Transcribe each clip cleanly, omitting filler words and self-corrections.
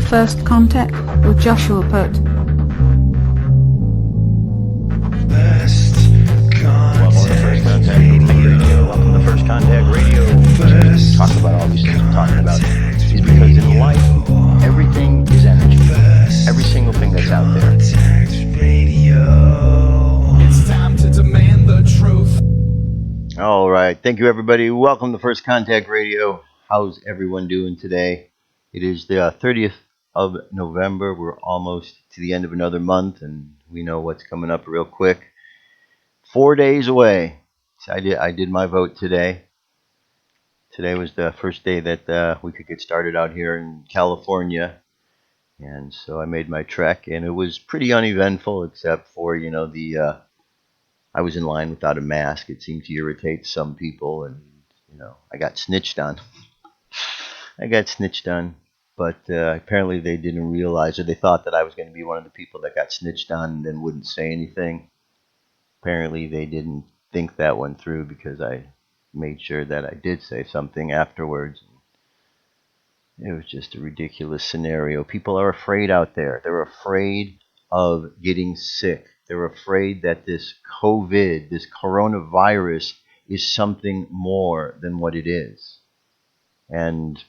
First Contact with Joshua Put. Welcome to First Contact Radio. Talk about all these things we're talking about is because in life, everything is energy. Every single thing that's out there. It's time to demand the truth. All right. Thank you, everybody. Welcome to First Contact Radio. How's everyone doing today? It is the 30th of November. We're almost to the end of another month, and we know what's coming up real quick. 4 days away. So I did my vote today. Today was the first day that we could get started out here in California. And so I made my trek, and it was pretty uneventful, except for, I was in line without a mask. It seemed to irritate some people, and, I got snitched on. But apparently they didn't realize, or they thought that I was going to be one of the people that got snitched on and then wouldn't say anything. Apparently they didn't think that one through, because I made sure that I did say something afterwards. It was just a ridiculous scenario. People are afraid out there. They're afraid of getting sick. They're afraid that this COVID, this coronavirus, is something more than what it is. And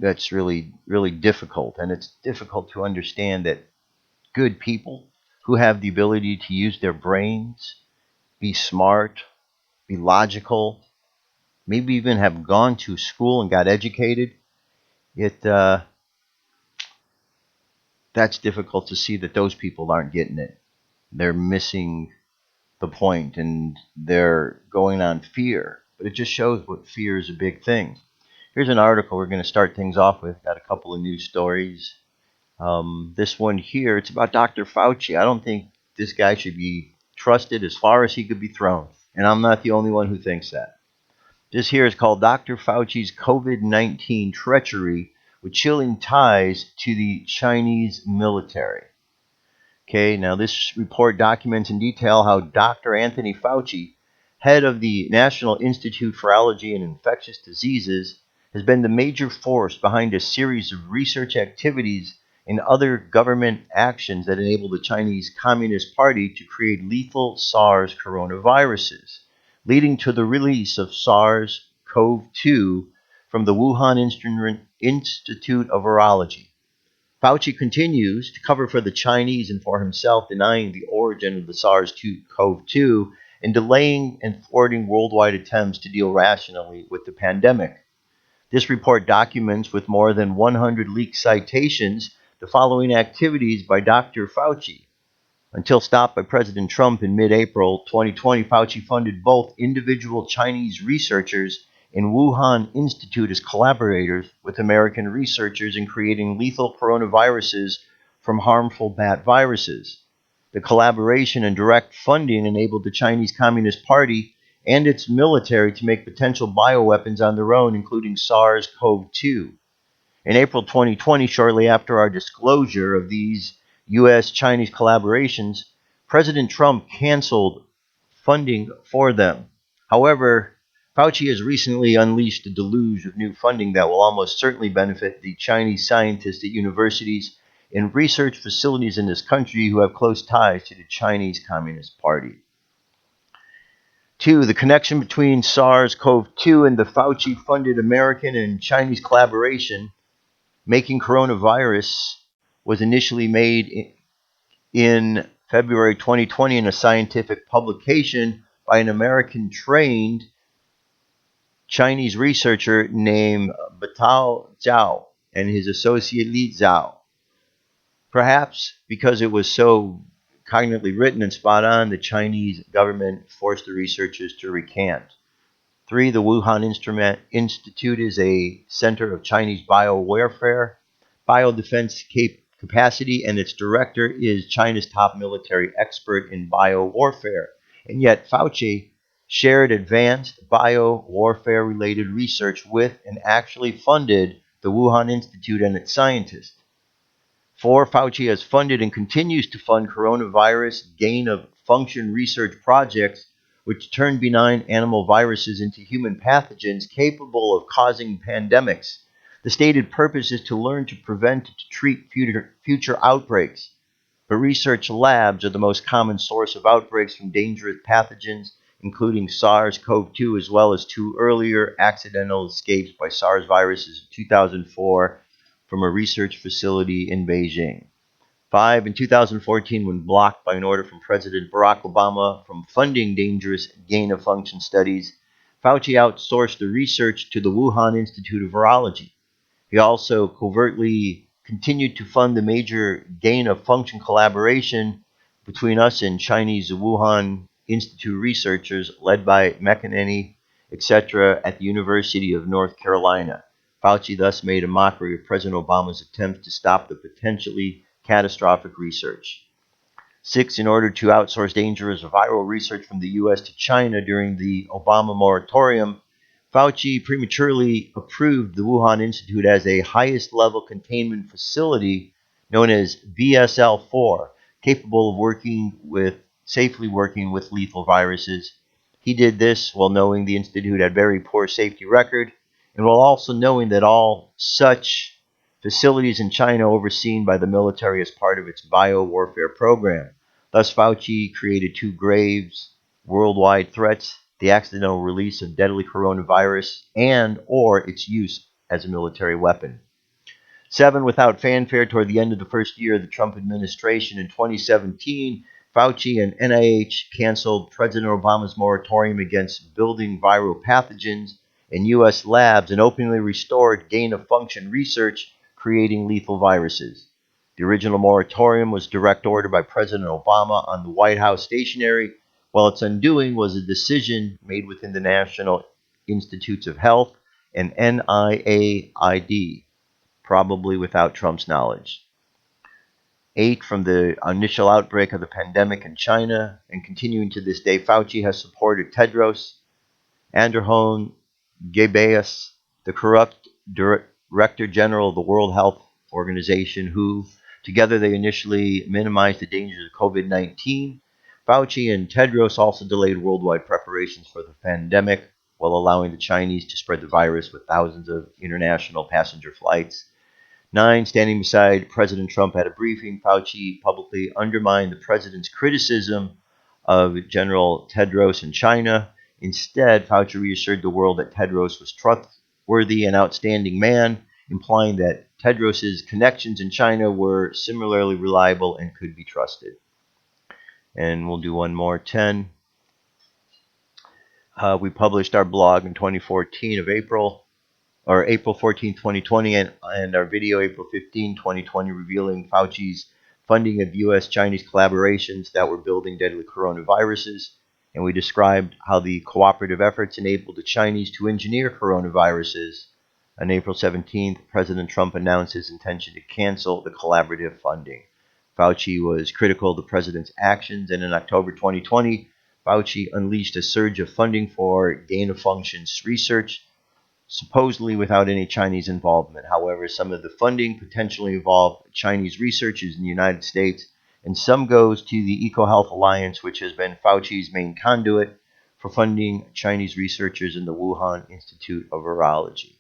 that's really, really difficult. And it's difficult to understand that good people who have the ability to use their brains, be smart, be logical, maybe even have gone to school and got educated, that's difficult to see that those people aren't getting it. They're missing the point, and they're going on fear. But it just shows what fear is a big thing. Here's an article we're going to start things off with. Got a couple of news stories. This one here, it's about Dr. Fauci. I don't think this guy should be trusted as far as he could be thrown. And I'm not the only one who thinks that. This here is called Dr. Fauci's COVID-19 Treachery with Chilling Ties to the Chinese Military. Okay, now this report documents in detail how Dr. Anthony Fauci, head of the National Institute for Allergy and Infectious Diseases, has been the major force behind a series of research activities and other government actions that enable the Chinese Communist Party to create lethal SARS coronaviruses, leading to the release of SARS-CoV-2 from the Wuhan Institute of Virology. Fauci continues to cover for the Chinese and for himself, denying the origin of the SARS-CoV-2 and delaying and thwarting worldwide attempts to deal rationally with the pandemic. This report documents with more than 100 leaked citations the following activities by Dr. Fauci. Until stopped by President Trump in mid-April 2020, Fauci funded both individual Chinese researchers and Wuhan Institute as collaborators with American researchers in creating lethal coronaviruses from harmful bat viruses. The collaboration and direct funding enabled the Chinese Communist Party and its military to make potential bioweapons on their own, including SARS-CoV-2. In April 2020, shortly after our disclosure of these U.S.-Chinese collaborations, President Trump canceled funding for them. However, Fauci has recently unleashed a deluge of new funding that will almost certainly benefit the Chinese scientists at universities and research facilities in this country who have close ties to the Chinese Communist Party. 2. The connection between SARS-CoV-2 and the Fauci-funded American and Chinese collaboration making coronavirus was initially made in February 2020 in a scientific publication by an American-trained Chinese researcher named Batao Zhao and his associate Li Zhao. Perhaps because it was so cognitively written and spot on, the Chinese government forced the researchers to recant. 3. The Wuhan Institute is a center of Chinese biowarfare, biodefense capacity, and its director is China's top military expert in biowarfare. And yet Fauci shared advanced biowarfare-related research with and actually funded the Wuhan Institute and its scientists. 4. Fauci has funded and continues to fund coronavirus gain-of-function research projects which turn benign animal viruses into human pathogens capable of causing pandemics. The stated purpose is to learn to prevent and to treat future outbreaks. But research labs are the most common source of outbreaks from dangerous pathogens, including SARS-CoV-2, as well as 2 earlier accidental escapes by SARS viruses in 2004 from a research facility in Beijing. 5. In 2014, when blocked by an order from President Barack Obama from funding dangerous gain-of-function studies, Fauci outsourced the research to the Wuhan Institute of Virology. He also covertly continued to fund the major gain-of-function collaboration between us and Chinese Wuhan Institute researchers led by McEnany, etc., at the University of North Carolina. Fauci thus made a mockery of President Obama's attempts to stop the potentially catastrophic research. 6. In order to outsource dangerous viral research from the U.S. to China during the Obama moratorium, Fauci prematurely approved the Wuhan Institute as a highest level containment facility known as VSL-4, capable of safely working with lethal viruses. He did this while knowing the Institute had very poor safety record, and while also knowing that all such facilities in China overseen by the military as part of its bio-warfare program. Thus, Fauci created 2 graves worldwide threats: the accidental release of deadly coronavirus and or its use as a military weapon. 7. Without fanfare, toward the end of the first year of the Trump administration in 2017, Fauci and NIH canceled President Obama's moratorium against building viral pathogens in U.S. labs and openly restored gain-of-function research creating lethal viruses. The original moratorium was direct order by President Obama on the White House stationery, while its undoing was a decision made within the National Institutes of Health and NIAID, probably without Trump's knowledge. 8. From the initial outbreak of the pandemic in China and continuing to this day, Fauci has supported Tedros Adhanom Ghebreyesus, the corrupt Director General of the World Health Organization, who, together, they initially minimized the dangers of COVID-19. Fauci and Tedros also delayed worldwide preparations for the pandemic while allowing the Chinese to spread the virus with thousands of international passenger flights. 9. Standing beside President Trump at a briefing, Fauci publicly undermined the president's criticism of General Tedros in China. Instead, Fauci reassured the world that Tedros was trustworthy and outstanding man, implying that Tedros's connections in China were similarly reliable and could be trusted. And we'll do one more. 10. We published our blog in 2014 of April 14, 2020, and our video April 15, 2020, revealing Fauci's funding of U.S.-Chinese collaborations that were building deadly coronaviruses. And we described how the cooperative efforts enabled the Chinese to engineer coronaviruses. On April 17th, President Trump announced his intention to cancel the collaborative funding. Fauci was critical of the president's actions, and in October 2020, Fauci unleashed a surge of funding for gain-of-function research, supposedly without any Chinese involvement. However, some of the funding potentially involved Chinese researchers in the United States, and some goes to the EcoHealth Alliance, which has been Fauci's main conduit for funding Chinese researchers in the Wuhan Institute of Virology.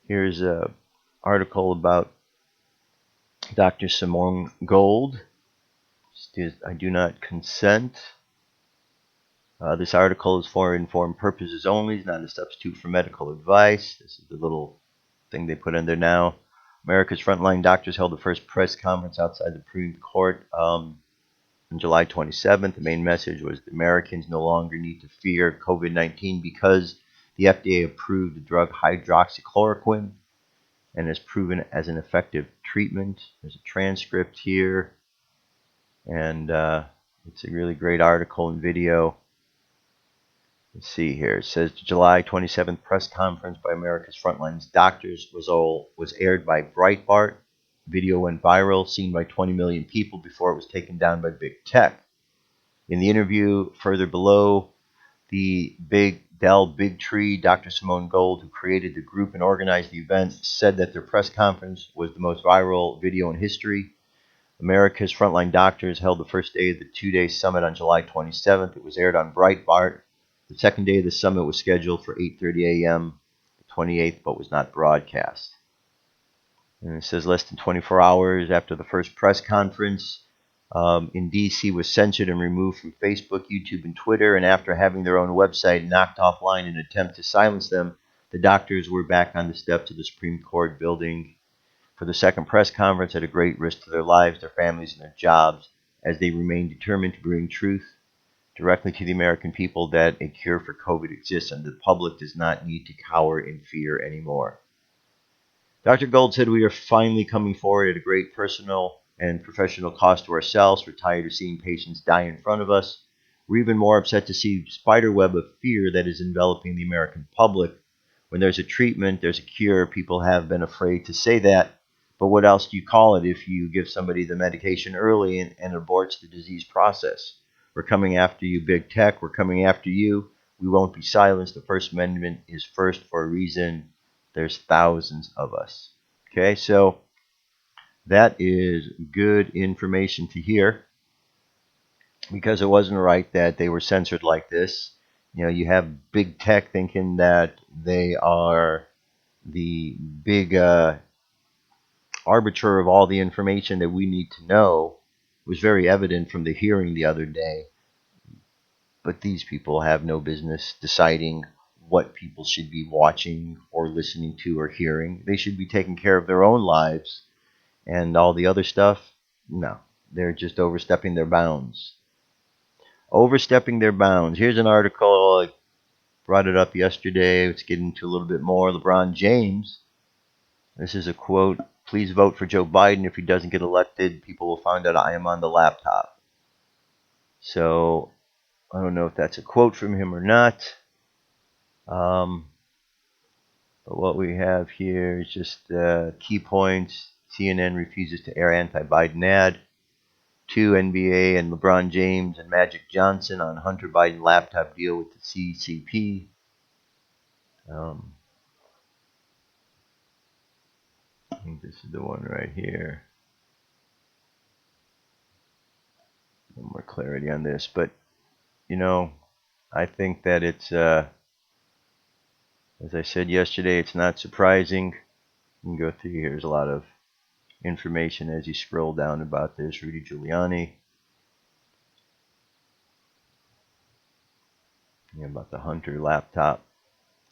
Here's an article about Dr. Simone Gold. I do not consent. This article is for informed purposes only. It's not a substitute for medical advice. This is the little thing they put in there now. America's frontline doctors held the first press conference outside the Supreme Court on July 27th. The main message was that Americans no longer need to fear COVID-19 because the FDA approved the drug hydroxychloroquine and is proven as an effective treatment. There's a transcript here, and it's a really great article and video. Let's see here. It says the July 27th press conference by America's Frontline Doctors was aired by Breitbart. Video went viral, seen by 20 million people before it was taken down by big tech. In the interview further below, the Big Tree, Dr. Simone Gold, who created the group and organized the event, said that their press conference was the most viral video in history. America's Frontline Doctors held the first day of the 2-day summit on July 27th. It was aired on Breitbart. The second day of the summit was scheduled for 8:30 a.m. the 28th, but was not broadcast. And it says less than 24 hours after the first press conference in D.C. was censored and removed from Facebook, YouTube, and Twitter, and after having their own website knocked offline in an attempt to silence them, the doctors were back on the steps of the Supreme Court building for the second press conference at a great risk to their lives, their families, and their jobs, as they remain determined to bring truth directly to the American people that a cure for COVID exists and the public does not need to cower in fear anymore. Dr. Gold said, "We are finally coming forward at a great personal and professional cost to ourselves. We're tired of seeing patients die in front of us. We're even more upset to see the spiderweb of fear that is enveloping the American public. When there's a treatment, there's a cure. People have been afraid to say that. But what else do you call it if you give somebody the medication early and aborts the disease process? We're coming after you, big tech. We're coming after you. We won't be silenced. The First Amendment is first for a reason. There's thousands of us." Okay, so that is good information to hear, because it wasn't right that they were censored like this. You know, you have big tech thinking that they are the big arbiter of all the information that we need to know. It was very evident from the hearing the other day. But these people have no business deciding what people should be watching or listening to or hearing. They should be taking care of their own lives, and all the other stuff, no. They're just overstepping their bounds. Overstepping their bounds. Here's an article. I brought it up yesterday. Let's get into a little bit more. Lebron James. This is a quote. "Please vote for Joe Biden. If he doesn't get elected, people will find out I am on the laptop." So I don't know if that's a quote from him or not. But what we have here is just key points. CNN refuses to air anti-Biden ad. 2, NBA and LeBron James and Magic Johnson on Hunter Biden laptop deal with the CCP. I think this is the one right here. A little more clarity on this. But, you know, I think that it's, as I said yesterday, it's not surprising. You can go through here. There's a lot of information as you scroll down about this. Rudy Giuliani. About the Hunter laptop.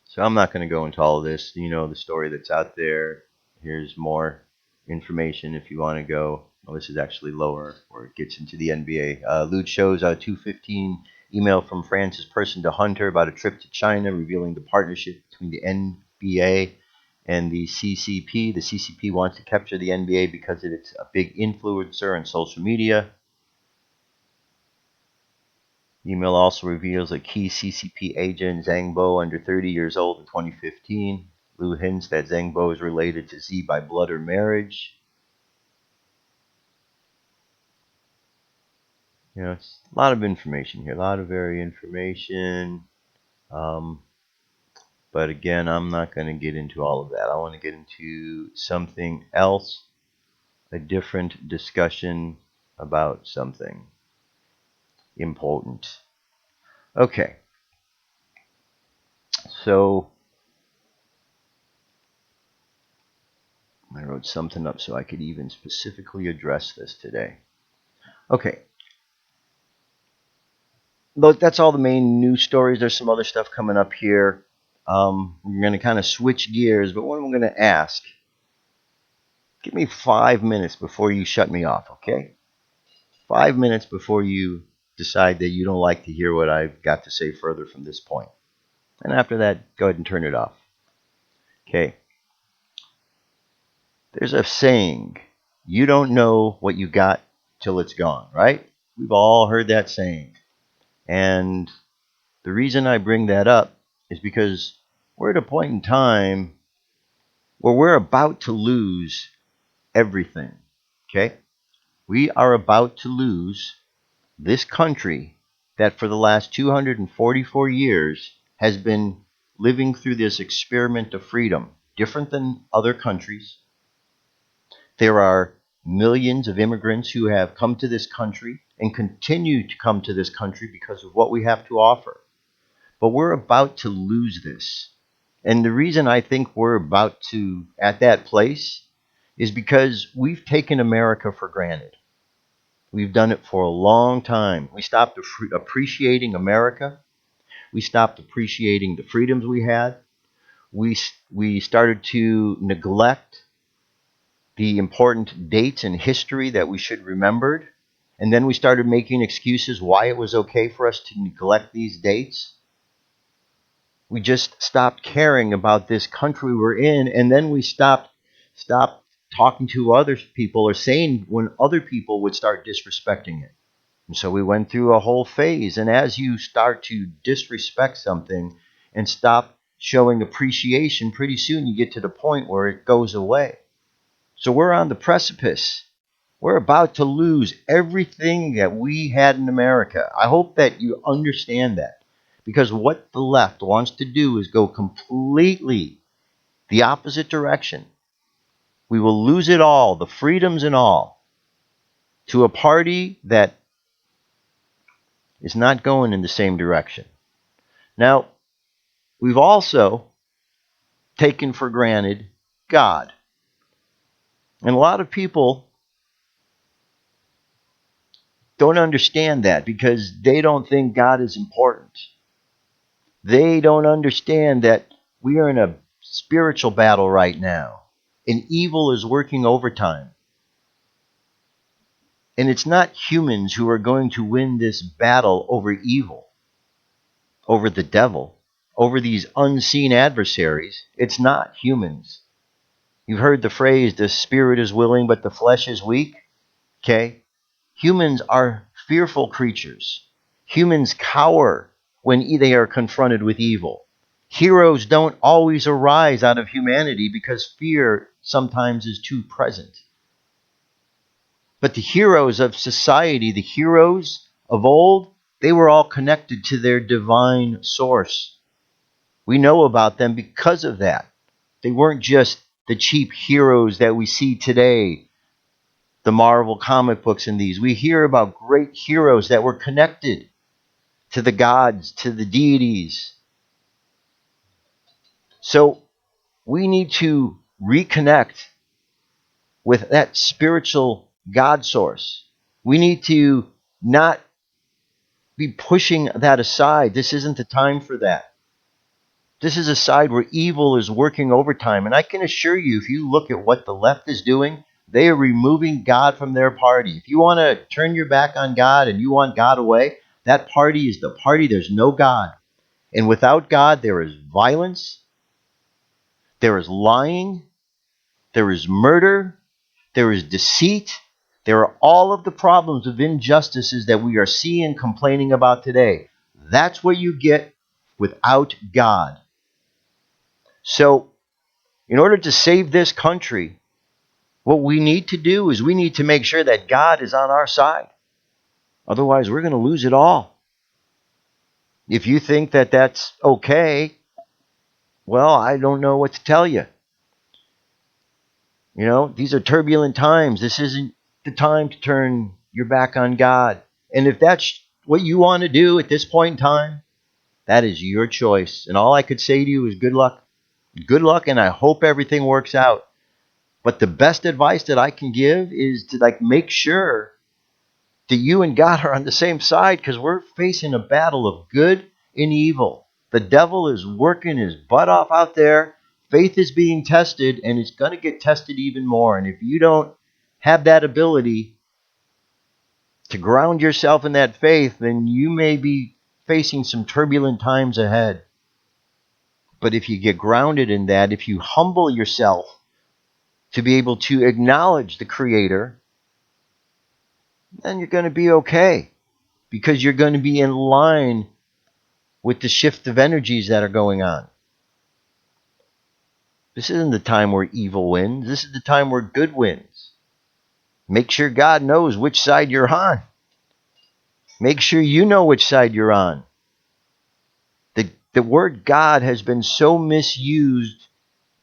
So I'm not going to go into all of this. You know the story that's out there. Here's more information if you want to go. Well, this is actually lower, where it gets into the NBA. Lude shows a 2:15 email from France's person to Hunter about a trip to China, revealing the partnership between the NBA and the CCP. The CCP wants to capture the NBA because it's a big influencer on social media. Email also reveals a key CCP agent, Zhang Bo, under 30 years old in 2015. Liu hints that Zhang Bo is related to Z by blood or marriage. You know, it's a lot of information here, a lot of very information. But again, I'm not going to get into all of that. I want to get into something else, a different discussion about something important. Okay. So I wrote something up so I could even specifically address this today. Okay. Look, that's all the main news stories. There's some other stuff coming up here. We're going to kind of switch gears, but what I'm going to ask, give me 5 minutes before you shut me off, okay? 5 minutes before you decide that you don't like to hear what I've got to say further from this point. And after that, go ahead and turn it off. Okay. There's a saying, you don't know what you got till it's gone, right? We've all heard that saying. And the reason I bring that up is because we're at a point in time where we're about to lose everything. Okay? We are about to lose this country that for the last 244 years has been living through this experiment of freedom, different than other countries. There are millions of immigrants who have come to this country and continue to come to this country because of what we have to offer. But we're about to lose this. And the reason I think we're about to at that place is because we've taken America for granted. We've done it for a long time. We stopped appreciating America. We stopped appreciating the freedoms we had. We started to neglect the important dates in history that we should remembered. And then we started making excuses why it was okay for us to neglect these dates. We just stopped caring about this country we're in, and then we stopped talking to other people or saying when other people would start disrespecting it. And so we went through a whole phase. And as you start to disrespect something and stop showing appreciation, pretty soon you get to the point where it goes away. So we're on the precipice. We're about to lose everything that we had in America. I hope that you understand that. Because what the left wants to do is go completely the opposite direction. We will lose it all, the freedoms and all, to a party that is not going in the same direction. Now, we've also taken for granted God. And a lot of people don't understand that because they don't think God is important. They don't understand that we are in a spiritual battle right now, and evil is working overtime. And it's not humans who are going to win this battle over evil, over the devil, over these unseen adversaries. It's not humans. You've heard the phrase, the spirit is willing, but the flesh is weak. Okay? Humans are fearful creatures. Humans cower when they are confronted with evil. Heroes don't always arise out of humanity because fear sometimes is too present. But the heroes of society, the heroes of old, they were all connected to their divine source. We know about them because of that. They weren't just the cheap heroes that we see today, the Marvel comic books and these. We hear about great heroes that were connected to the gods, to the deities. So we need to reconnect with that spiritual God source. We need to not be pushing that aside. This isn't the time for that. This is a side where evil is working overtime. And I can assure you, if you look at what the left is doing, they are removing God from their party. If you want to turn your back on God and you want God away, that party is the party. There's no God. And without God, there is violence, there is lying, there is murder, there is deceit. There are all of the problems of injustices that we are seeing and complaining about today. That's what you get without God. So, in order to save this country, what we need to do is we need to make sure that God is on our side. Otherwise, we're going to lose it all. If you think that that's okay, well, I don't know what to tell you. You know, these are turbulent times. This isn't the time to turn your back on God. And if that's what you want to do at this point in time, that is your choice. And all I could say to you is good luck. Good luck, and I hope everything works out. But the best advice that I can give is to make sure that you and God are on the same side, because we're facing a battle of good and evil. The devil is working his butt off out there. Faith is being tested, and it's going to get tested even more. And if you don't have that ability to ground yourself in that faith, then you may be facing some turbulent times ahead. But if you get grounded in that, if you humble yourself to be able to acknowledge the Creator, then you're going to be okay, because you're going to be in line with the shift of energies that are going on. This isn't the time where evil wins. This is the time where good wins. Make sure God knows which side you're on. Make sure you know which side you're on. The word God has been so misused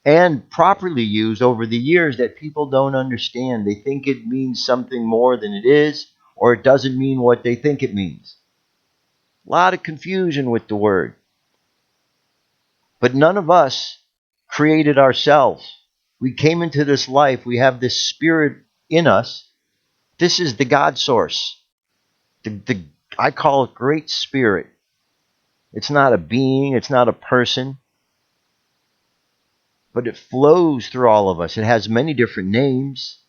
and properly used over the years that people don't understand. They think it means something more than it is, or it doesn't mean what they think it means. A lot of confusion with the word. But none of us created ourselves. We came into this life. We have this spirit in us. This is the God source. I call it Great Spirit. It's not a being. It's not a person. But it flows through all of us. It has many different names.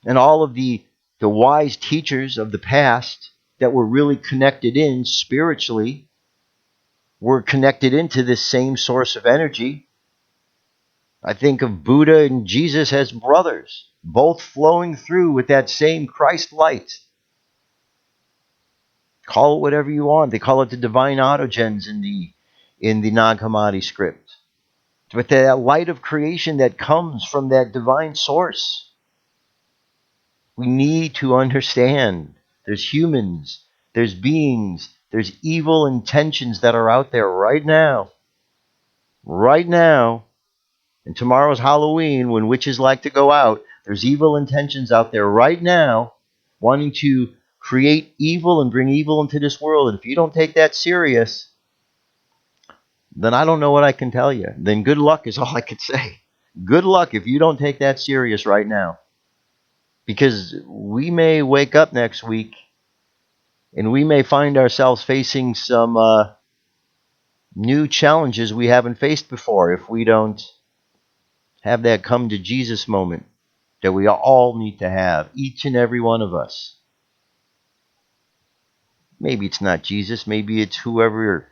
And all of the wise teachers of the past that were really connected in spiritually were connected into this same source of energy. I think of Buddha and Jesus as brothers, both flowing through with that same Christ light. Call it whatever you want. They call it the divine autogens in the Nag Hammadi script. But that light of creation that comes from that divine source. We need to understand there's humans, there's beings, there's evil intentions that are out there right now. Right now. And tomorrow's Halloween, when witches like to go out. There's evil intentions out there right now wanting to create evil and bring evil into this world. And if you don't take that serious, then I don't know what I can tell you. Then good luck is all I could say. Good luck if you don't take that serious right now. Because we may wake up next week and we may find ourselves facing some new challenges we haven't faced before if we don't have that come to Jesus moment that we all need to have, each and every one of us. Maybe it's not Jesus, maybe it's whoever.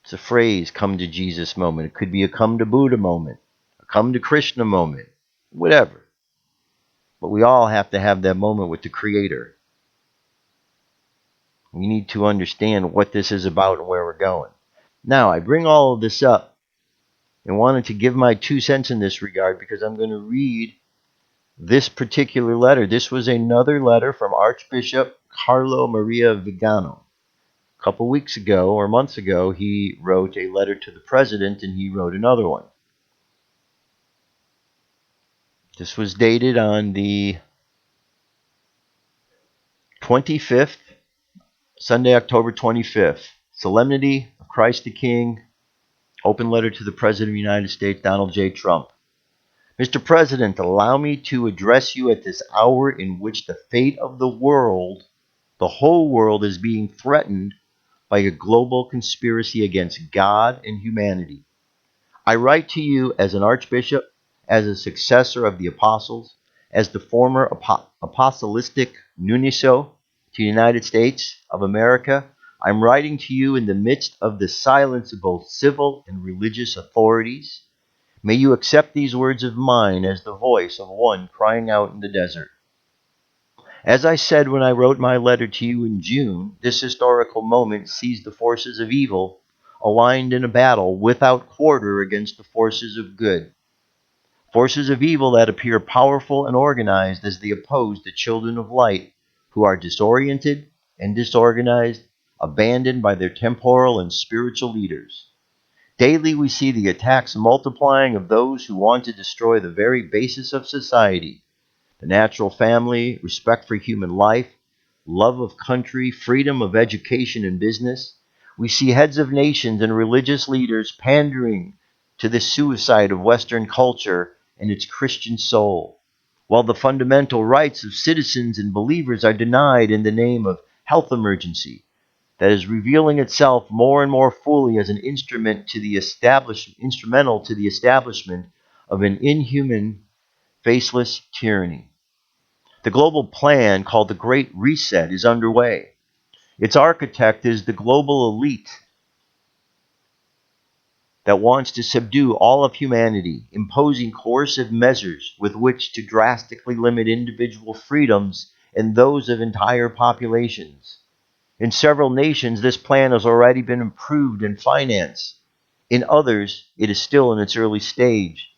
It's a phrase, come to Jesus moment. It could be a come to Buddha moment, a come to Krishna moment, whatever. But we all have to have that moment with the Creator. We need to understand what this is about and where we're going. Now, I bring all of this up and wanted to give my 2 cents in this regard because I'm going to read this particular letter. This was another letter from Archbishop Carlo Maria Vigano. A couple weeks ago or months ago, he wrote a letter to the president and he wrote another one. This was dated on the 25th, Sunday, October 25th. Solemnity of Christ the King. Open letter to the President of the United States, Donald J. Trump. Mr. President, allow me to address you at this hour in which the fate of the world, the whole world, is being threatened by a global conspiracy against God and humanity. I write to you as an archbishop, as a successor of the apostles, as the former apostolic nuncio to the United States of America. I'm writing to you in the midst of the silence of both civil and religious authorities. May you accept these words of mine as the voice of one crying out in the desert. As I said when I wrote my letter to you in June, this historical moment sees the forces of evil aligned in a battle without quarter against the forces of good. Forces of evil that appear powerful and organized as they oppose the children of light, who are disoriented and disorganized, abandoned by their temporal and spiritual leaders. Daily we see the attacks multiplying of those who want to destroy the very basis of society, the natural family, respect for human life, love of country, freedom of education and business. We see heads of nations and religious leaders pandering to the suicide of Western culture and its Christian soul, while the fundamental rights of citizens and believers are denied in the name of health emergency that is revealing itself more and more fully as an instrumental to the establishment of an inhuman, faceless tyranny. The global plan called the Great Reset is underway. Its architect is the global elite that wants to subdue all of humanity, imposing coercive measures with which to drastically limit individual freedoms and those of entire populations. In several nations, this plan has already been approved and financed. In others, it is still in its early stage.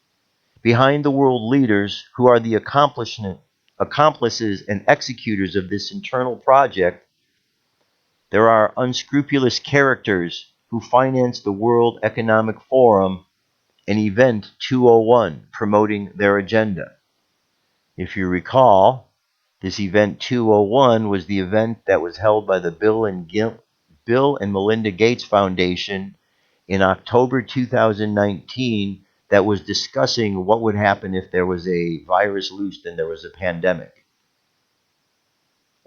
Behind the world leaders, who are the accomplices and executors of this internal project, there are unscrupulous characters who finance the World Economic Forum and Event 201, promoting their agenda. If you recall, this Event 201 was the event that was held by the Bill and Melinda Gates Foundation in October 2019 that was discussing what would happen if there was a virus loosed and there was a pandemic.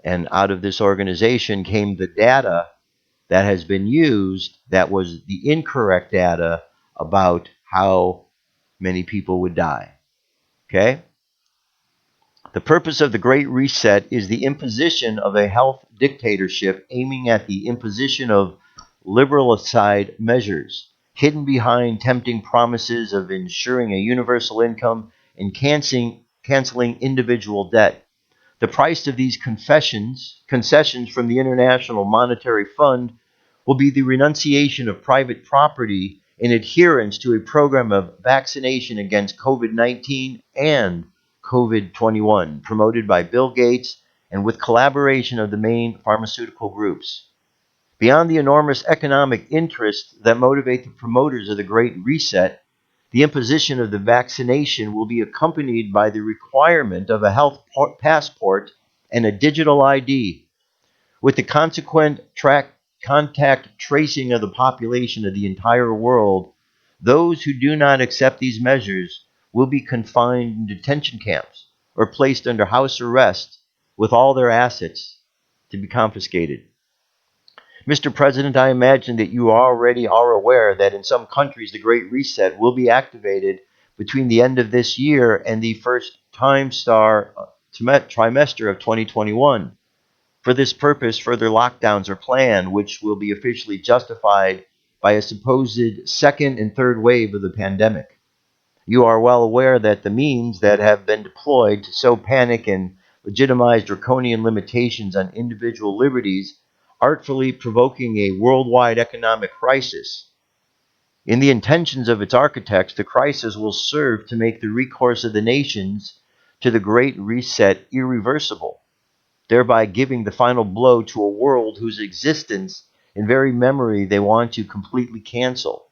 And out of this organization came the data that has been used that was the incorrect data about how many people would die. Okay? The purpose of the Great Reset is the imposition of a health dictatorship aiming at the imposition of liberal-side measures, hidden behind tempting promises of ensuring a universal income and canceling individual debt. The price of these concessions from the International Monetary Fund will be the renunciation of private property in adherence to a program of vaccination against COVID-19 and COVID-21 promoted by Bill Gates and with collaboration of the main pharmaceutical groups. Beyond the enormous economic interests that motivate the promoters of the Great Reset, the imposition of the vaccination will be accompanied by the requirement of a health passport and a digital ID, with the consequent contact tracing of the population of the entire world. Those who do not accept these measures will be confined in detention camps or placed under house arrest with all their assets to be confiscated. Mr. President, I imagine that you already are aware that in some countries the Great Reset will be activated between the end of this year and the first trimester of 2021. For this purpose, further lockdowns are planned, which will be officially justified by a supposed second and third wave of the pandemic. You are well aware that the means that have been deployed to sow panic and legitimize draconian limitations on individual liberties, artfully provoking a worldwide economic crisis. In the intentions of its architects, the crisis will serve to make the recourse of the nations to the Great Reset irreversible, thereby giving the final blow to a world whose existence and very memory they want to completely cancel.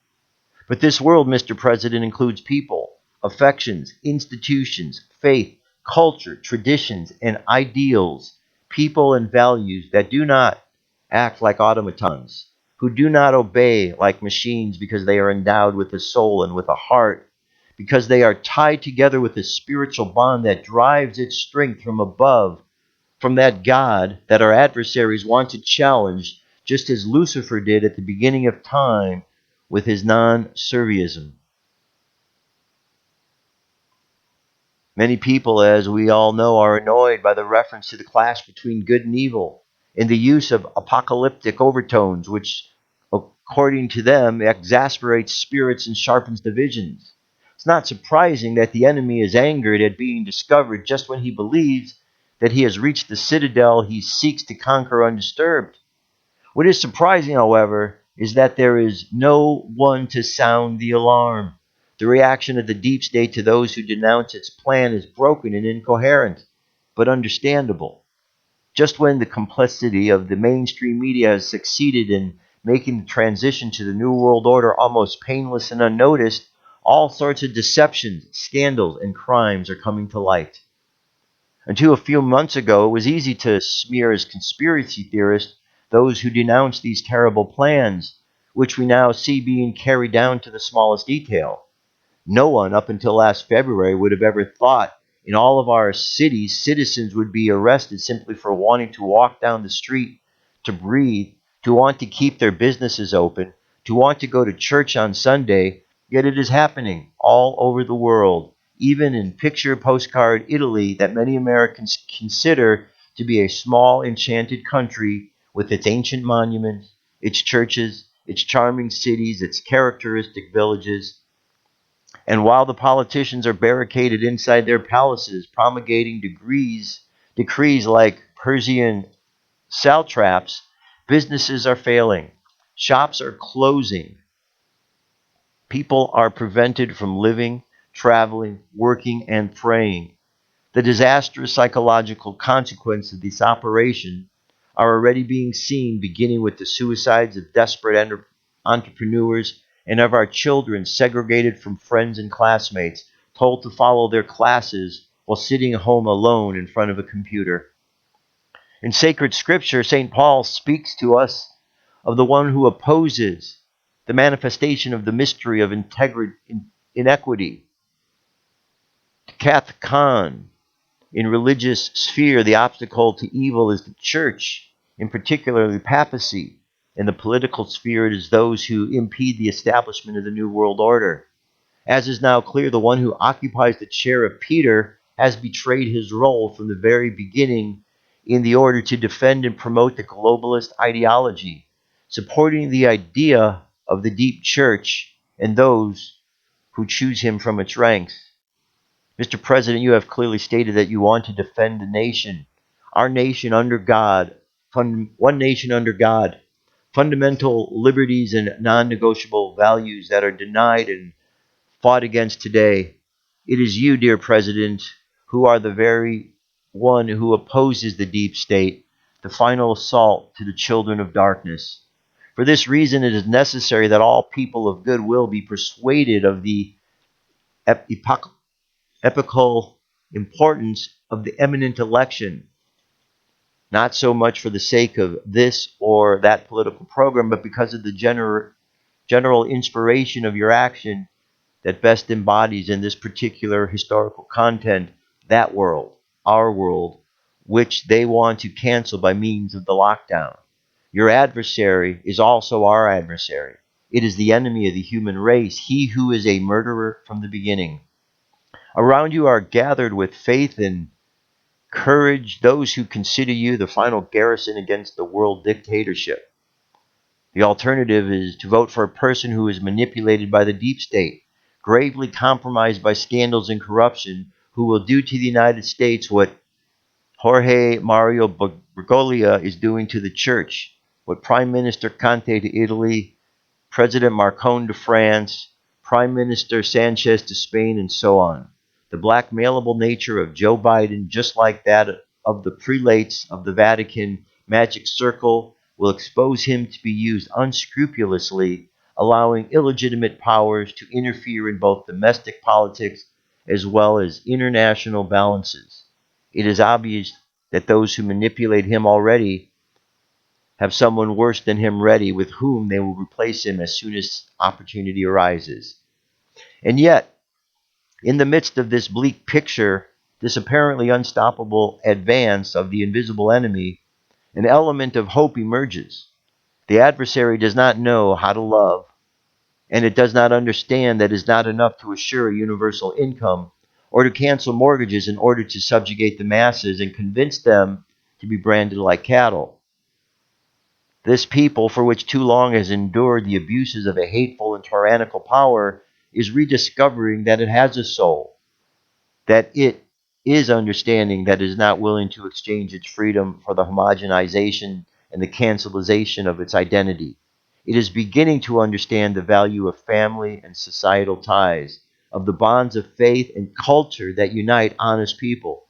But this world, Mr. President, includes people, affections, institutions, faith, culture, traditions, and ideals, people and values that do not act like automatons, who do not obey like machines because they are endowed with a soul and with a heart, because they are tied together with a spiritual bond that drives its strength from above, from that God that our adversaries want to challenge, just as Lucifer did at the beginning of time with his non-serviism. Many people, as we all know, are annoyed by the reference to the clash between good and evil and the use of apocalyptic overtones, which, according to them, exasperates spirits and sharpens divisions. It's not surprising that the enemy is angered at being discovered just when he believes that he has reached the citadel he seeks to conquer undisturbed. What is surprising, however, is that there is no one to sound the alarm. The reaction of the deep state to those who denounce its plan is broken and incoherent, but understandable. Just when the complicity of the mainstream media has succeeded in making the transition to the New World Order almost painless and unnoticed, all sorts of deceptions, scandals, and crimes are coming to light. Until a few months ago, it was easy to smear as conspiracy theorists those who denounced these terrible plans, which we now see being carried down to the smallest detail. No one up until last February would have ever thought in all of our cities citizens would be arrested simply for wanting to walk down the street, to breathe, to want to keep their businesses open, to want to go to church on Sunday, yet it is happening all over the world, even in picture postcard Italy that many Americans consider to be a small enchanted country with its ancient monuments, its churches, its charming cities, its characteristic villages. And while the politicians are barricaded inside their palaces, promulgating decrees like Persian satraps, businesses are failing, shops are closing, people are prevented from living, traveling, working, and praying. The disastrous psychological consequences of this operation are already being seen, beginning with the suicides of desperate entrepreneurs and of our children segregated from friends and classmates, told to follow their classes while sitting home alone in front of a computer. In sacred scripture, St. Paul speaks to us of the one who opposes the manifestation of the mystery of inequity. Kath Khan, in religious sphere, the obstacle to evil is the church, in particular the papacy. In the political sphere, it is those who impede the establishment of the New World Order. As is now clear, the one who occupies the chair of Peter has betrayed his role from the very beginning in the order to defend and promote the globalist ideology, supporting the idea of the deep church and those who choose him from its ranks. Mr. President, you have clearly stated that you want to defend the nation, our nation under God, one nation under God, fundamental liberties and non-negotiable values that are denied and fought against today. It is you, dear President, who are the very one who opposes the deep state, the final assault to the children of darkness. For this reason, it is necessary that all people of goodwill be persuaded of the epochal importance of the imminent election, not so much for the sake of this or that political program, but because of the general inspiration of your action that best embodies in this particular historical content that world, our world, which they want to cancel by means of the lockdown. Your adversary is also our adversary. It is the enemy of the human race, he who is a murderer from the beginning. Around you are gathered with faith and courage those who consider you the final garrison against the world dictatorship. The alternative is to vote for a person who is manipulated by the deep state, gravely compromised by scandals and corruption, who will do to the United States what Jorge Mario Bergoglio is doing to the church, what Prime Minister Conte to Italy, President Macron to France, Prime Minister Sanchez to Spain, and so on. The blackmailable nature of Joe Biden, just like that of the prelates of the Vatican magic circle, will expose him to be used unscrupulously, allowing illegitimate powers to interfere in both domestic politics as well as international balances. It is obvious that those who manipulate him already have someone worse than him ready with whom they will replace him as soon as opportunity arises. And yet, in the midst of this bleak picture, this apparently unstoppable advance of the invisible enemy, an element of hope emerges. The adversary does not know how to love, and it does not understand that it is not enough to assure a universal income or to cancel mortgages in order to subjugate the masses and convince them to be branded like cattle. This people, for which too long has endured the abuses of a hateful and tyrannical power, is rediscovering that it has a soul, that it is understanding that it is not willing to exchange its freedom for the homogenization and the cancelization of its identity. It is beginning to understand the value of family and societal ties, of the bonds of faith and culture that unite honest people.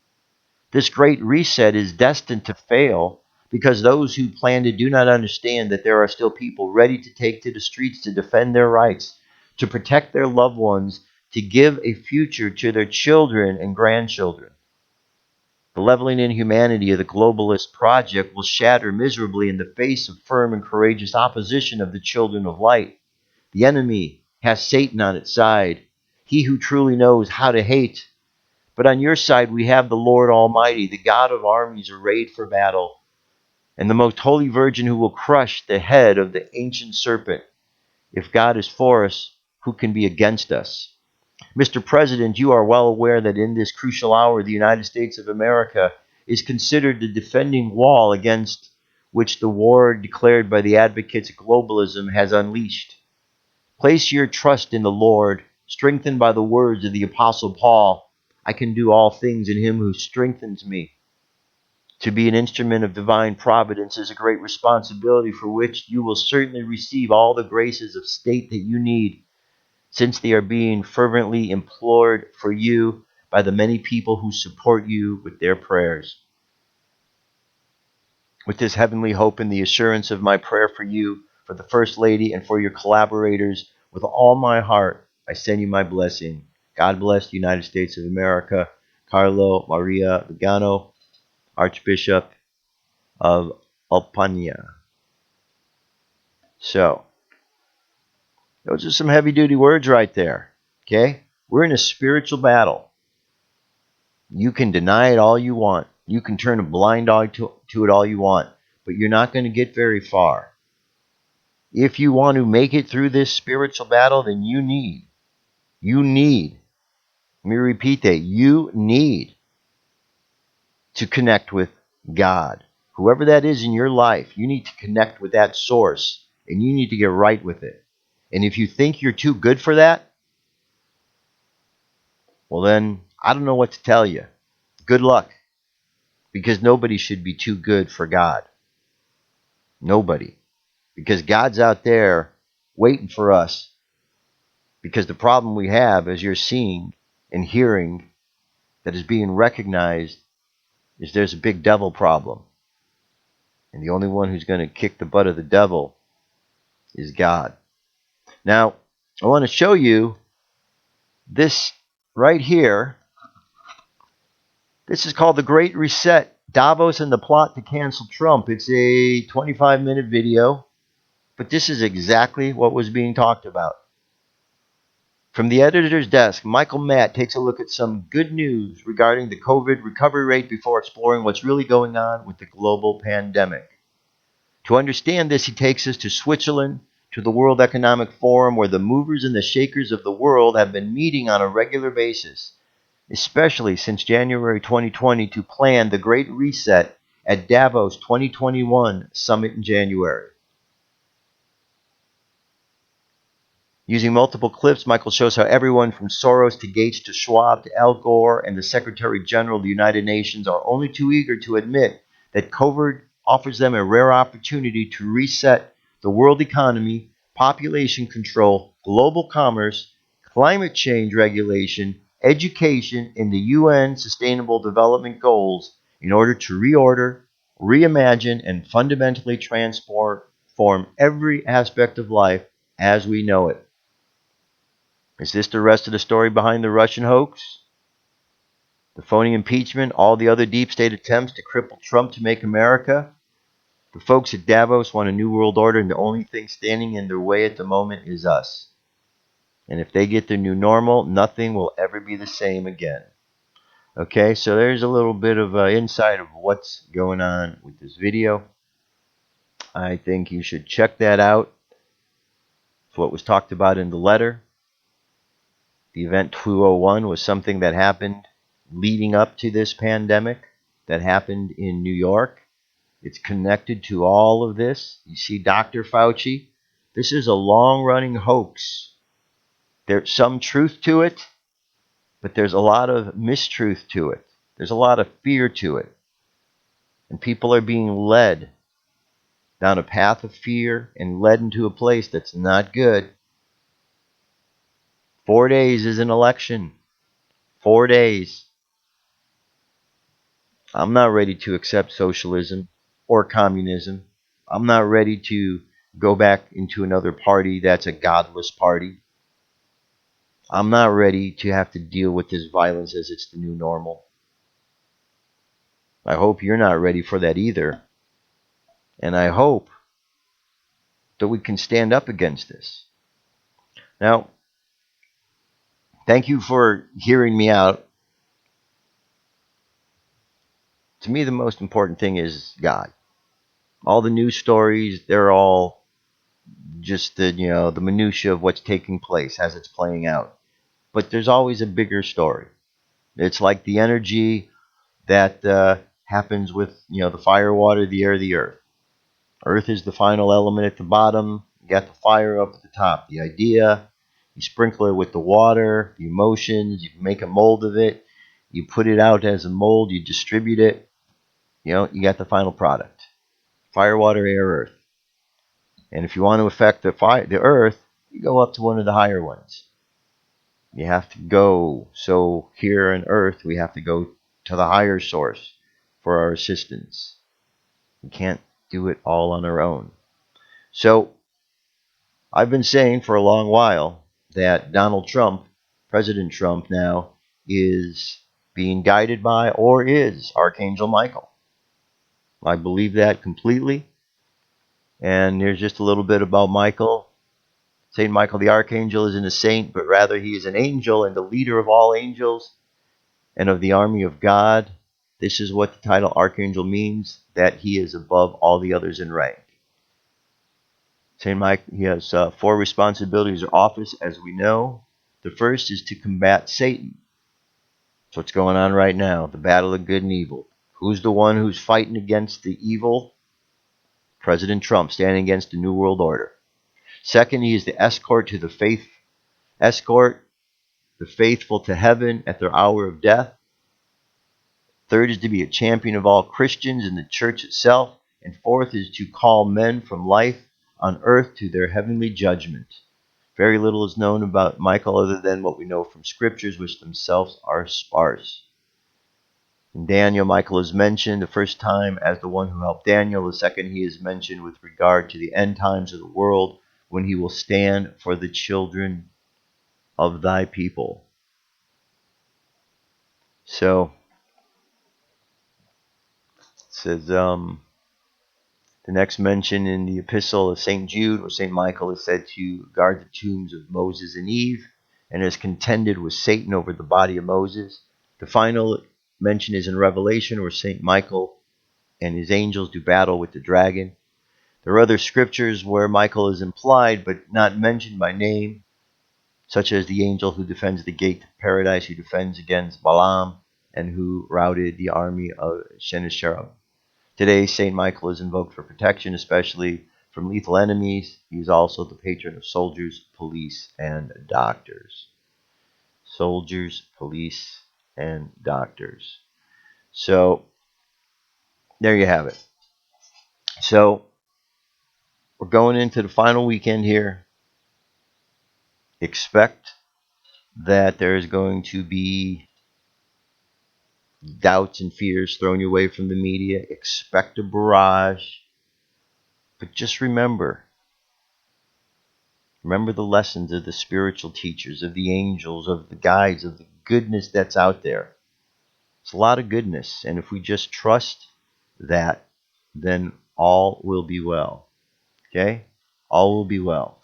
This great reset is destined to fail because those who planned it do not understand that there are still people ready to take to the streets to defend their rights, to protect their loved ones, to give a future to their children and grandchildren. The leveling inhumanity of the globalist project will shatter miserably in the face of firm and courageous opposition of the children of light. The enemy has Satan on its side, he who truly knows how to hate. But on your side we have the Lord Almighty, the God of armies arrayed for battle, and the most holy Virgin who will crush the head of the ancient serpent. If God is for us, who can be against us? Mr. President, you are well aware that in this crucial hour, the United States of America is considered the defending wall against which the war declared by the advocates of globalism has unleashed. Place your trust in the Lord, strengthened by the words of the Apostle Paul. I can do all things in him who strengthens me. To be an instrument of divine providence is a great responsibility for which you will certainly receive all the graces of state that you need, since they are being fervently implored for you by the many people who support you with their prayers. With this heavenly hope and the assurance of my prayer for you, for the First Lady, and for your collaborators, with all my heart, I send you my blessing. God bless the United States of America. Carlo Maria Vigano, Archbishop of Alpania. So, Those are some heavy duty words right there. Okay? We're in a spiritual battle. You can deny it all you want. You can turn a blind eye to it all you want. But you're not going to get very far. If you want to make it through this spiritual battle, then you need, let me repeat that, you need to connect with God. Whoever that is in your life, you need to connect with that source and you need to get right with it. And if you think you're too good for that, well then, I don't know what to tell you. Good luck. Because nobody should be too good for God. Nobody. Because God's out there waiting for us. Because the problem we have, as you're seeing and hearing, that is being recognized, is there's a big devil problem. And the only one who's going to kick the butt of the devil is God. Now, I want to show you this right here. This is called The Great Reset, Davos and the Plot to Cancel Trump. It's a 25-minute video, but this is exactly what was being talked about. From the editor's desk, Michael Matt takes a look at some good news regarding the COVID recovery rate before exploring what's really going on with the global pandemic. To understand this, he takes us to Switzerland, to the World Economic Forum, where the movers and the shakers of the world have been meeting on a regular basis, especially since January 2020, to plan the Great Reset at Davos 2021 summit in January. Using multiple clips, Michael shows how everyone from Soros to Gates to Schwab to Al Gore and the Secretary General of the United Nations are only too eager to admit that COVID offers them a rare opportunity to reset the world economy, population control, global commerce, climate change regulation, education, and the UN Sustainable Development Goals in order to reorder, reimagine, and fundamentally transform every aspect of life as we know it. Is this the rest of the story behind the Russian hoax? The phony impeachment, all the other deep state attempts to cripple Trump to make America? The folks at Davos want a new world order, and the only thing standing in their way at the moment is us. And if they get their new normal, nothing will ever be the same again. Okay, so there's a little bit of insight of what's going on with this video. I think you should check that out. It's what was talked about in the letter. The Event 201 was something that happened leading up to this pandemic, that happened in New York. It's connected to all of this. You see Dr. Fauci? This is a long-running hoax. There's some truth to it, but there's a lot of mistruth to it. There's a lot of fear to it. And people are being led down a path of fear and led into a place that's not good. 4 days is an election. 4 days. I'm not ready to accept socialism or communism. I'm not ready to go back into another party that's a godless party. I'm not ready to have to deal with this violence as it's the new normal. I hope you're not ready for that either. And I hope that we can stand up against this. Now, thank you for hearing me out. To me, the most important thing is God. All the news stories, they're all just the minutia of what's taking place as it's playing out. But there's always a bigger story. It's like the energy that happens with the fire, water, the air, the earth. Earth is the final element at the bottom. You got the fire up at the top. The idea, you sprinkle it with the water, the emotions, you make a mold of it, you put it out as a mold, you distribute it. You got the final product. Fire, water, air, earth. And if you want to affect the earth, you go up to one of the higher ones. You have to go. So here on earth, we have to go to the higher source for our assistance. We can't do it all on our own. So I've been saying for a long while that Donald Trump, President Trump now, is being guided by or is Archangel Michael. I believe that completely. And there's just a little bit about Michael. Saint Michael the Archangel isn't a saint, but rather he is an angel and the leader of all angels and of the army of God. This is what the title Archangel means, that he is above all the others in rank. Saint Mike, he has 4 responsibilities or office, as we know. The first is to combat Satan. That's what's going on right now, the battle of good and evil. Who's the one who's fighting against the evil? President Trump, standing against the New World Order. Second, he is the escort the faithful to heaven at their hour of death. Third is to be a champion of all Christians in the church itself. And fourth is to call men from life on earth to their heavenly judgment. Very little is known about Michael other than what we know from scriptures, which themselves are sparse. In Daniel, Michael is mentioned the first time as the one who helped Daniel. The second, he is mentioned with regard to the end times of the world, when he will stand for the children of thy people. So, it says, the next mention in the epistle of St. Jude, where St. Michael is said to guard the tombs of Moses and Eve, and has contended with Satan over the body of Moses. The final mention is in Revelation, where St. Michael and his angels do battle with the dragon. There are other scriptures where Michael is implied but not mentioned by name, such as the angel who defends the gate to paradise, who defends against Balaam, and who routed the army of Sennacherib. Today, St. Michael is invoked for protection, especially from lethal enemies. He is also the patron of soldiers, police, and doctors. Soldiers, police, and doctors. So, there you have it. So, we're going into the final weekend here. Expect that there is going to be doubts and fears thrown your way from the media. Expect a barrage. But just remember the lessons of the spiritual teachers, of the angels, of the guides, of the goodness that's out there. It's a lot of goodness. And if we just trust that, then all will be well. Okay? All will be well.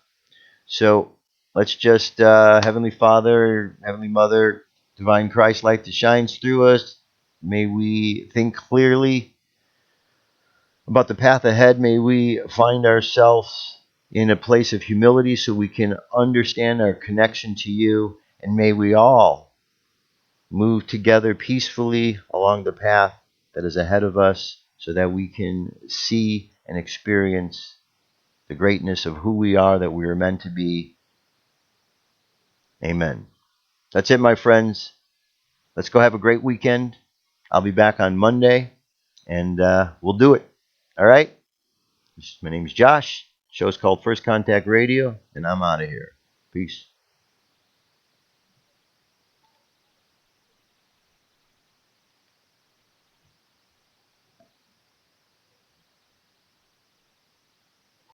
So let's just, Heavenly Father, Heavenly Mother, Divine Christ light that shines through us. May we think clearly about the path ahead. May we find ourselves in a place of humility so we can understand our connection to you. And may we all move together peacefully along the path that is ahead of us so that we can see and experience the greatness of who we are, that we are meant to be. Amen. That's it, my friends. Let's go have a great weekend. I'll be back on Monday, and we'll do it. All right? My name is Josh. Show's called First Contact Radio, and I'm out of here. Peace.